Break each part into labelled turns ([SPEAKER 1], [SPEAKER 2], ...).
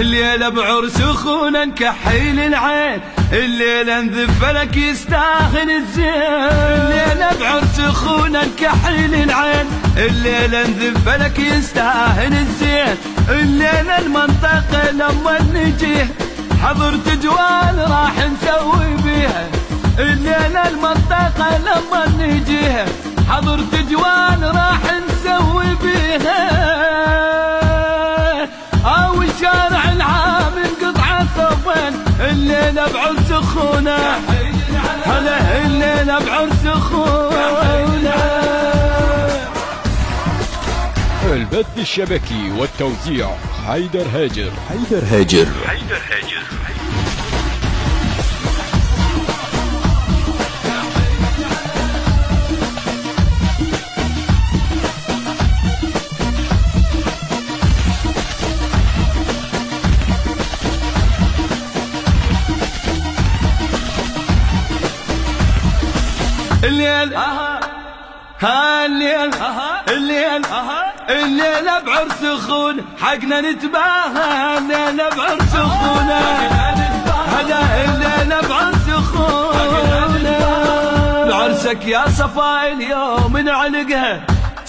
[SPEAKER 1] الليلة بعرس اخونا نكحيل العين، الليلة نذف لك يستاهل الزين. الليلة بعرس اخونا نكحيل العين، الليلة نذف لك يستاهل الزين. الليلة المنطقة لما نجيه حضرت جوال راح نسوي بيها. الليلة المنطقة لما نجيه حضرت جوال راح نسوي بيها. او الشارع العام انقطع ثوبين، الليلة بعرس اخونا هلا الليلة بعرس اخونا.
[SPEAKER 2] البث الشبكي والتوزيع حيدر هاجر.
[SPEAKER 1] الليل الليلة بعرس اخونا حقنا نتباهى. الليلة بعرس اخونا هلا الليلة بعرس اخونا. بعرسك يا صفاء اليوم نعلقها،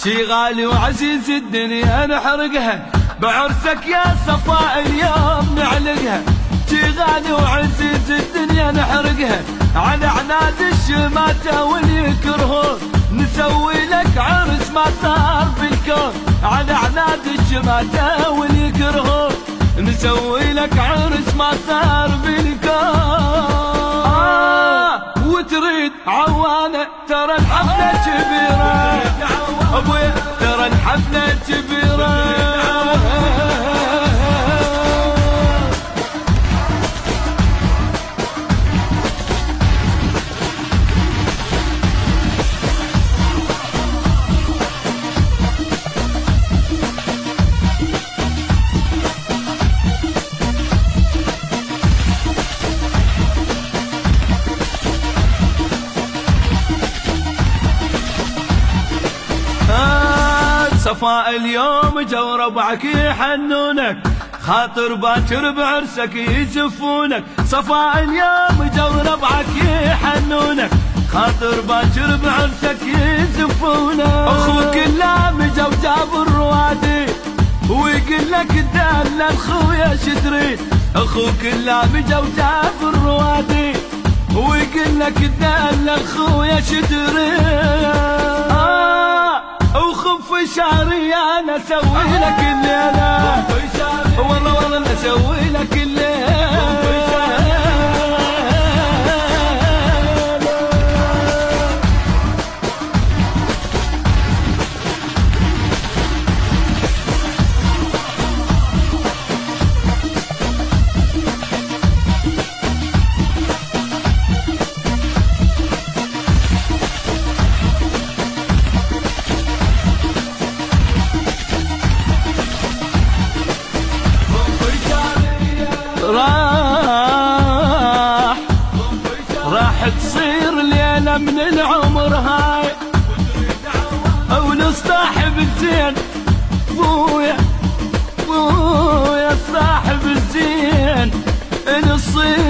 [SPEAKER 1] شي غالي وعزيز الدنيا نحرقها. بعرسك يا صفاء اليوم نعلقها، شي غالي وعزيز الدنيا نحرقها. على عناد الشماتة واللي يكرهون نسوي لك عرس ما صار بالكون. على عناد الشماتة واللي يكرهون نسوي لك عرس ما صار بالكون. وتريد عوانة ترى الحفلة كبيرة ابويا، ترى الحفلة كبيرة. صفاء اليوم جو ربعك يحنونك، خاطر باكر بعرسك يزفونك. صفاء اليوم جو ربعك يحنونك، خاطر باكر بعرسك يزفونك. اخوك اللام جو جاب الروادي ويقول لك دلل خويا شترين. اخوك اللام جو جاب الروادي ويقول لك دلل خويا شترين. وخف شعري انا اسوي لك الليله، والله والله اسوي لك الليله. راح تصير ليلة من العمر هاي، ونصطاحب الزين بويا صاحب الزين نصير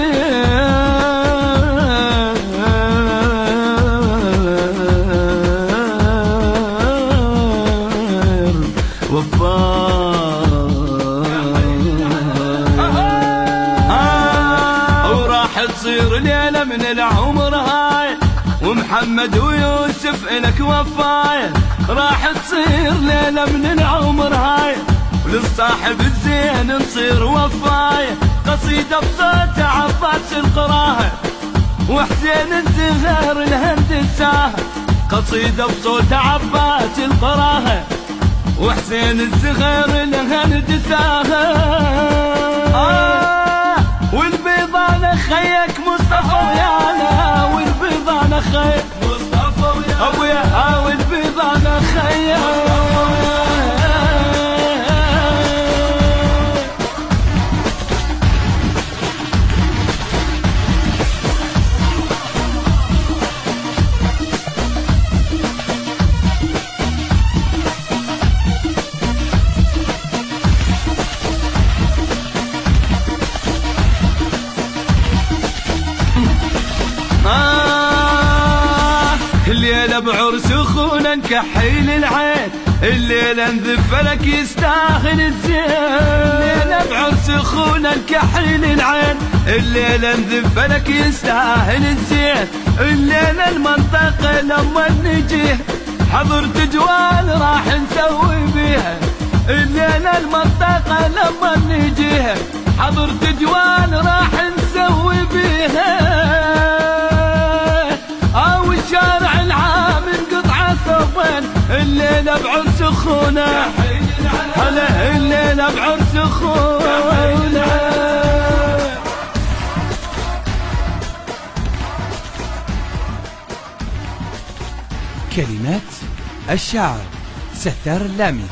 [SPEAKER 1] تصير ليلة من العمر هاي، ومحمد ويوسف إلك وفاية. راح تصير ليلة من العمر هاي، وللصاحب الزين نصير وفاية. قصيدة بصوت عباس القراها وحسين الزهر الهندساها. قصيدة بصوت عباس القراها وحسين الزهر الهندساها. بعرس اخونا نكحيل العين، الليلة نذف لك يستاهل الزين. الليلة بعرس اخونا نكحيل العين، الليلة نذف لك يستاهل الزين. الليلة المنطقة لما نجيه حضرت جوال راح نسوي بيها. الليلة المنطقة لما نجيه حضرت جوال راح نسوي بيها. او الشارع العام انقطع صوبين، الليلة بعرس اخونا هلا الليلة بعرس اخونا.
[SPEAKER 3] كلمات الشاعر ستار اللامي.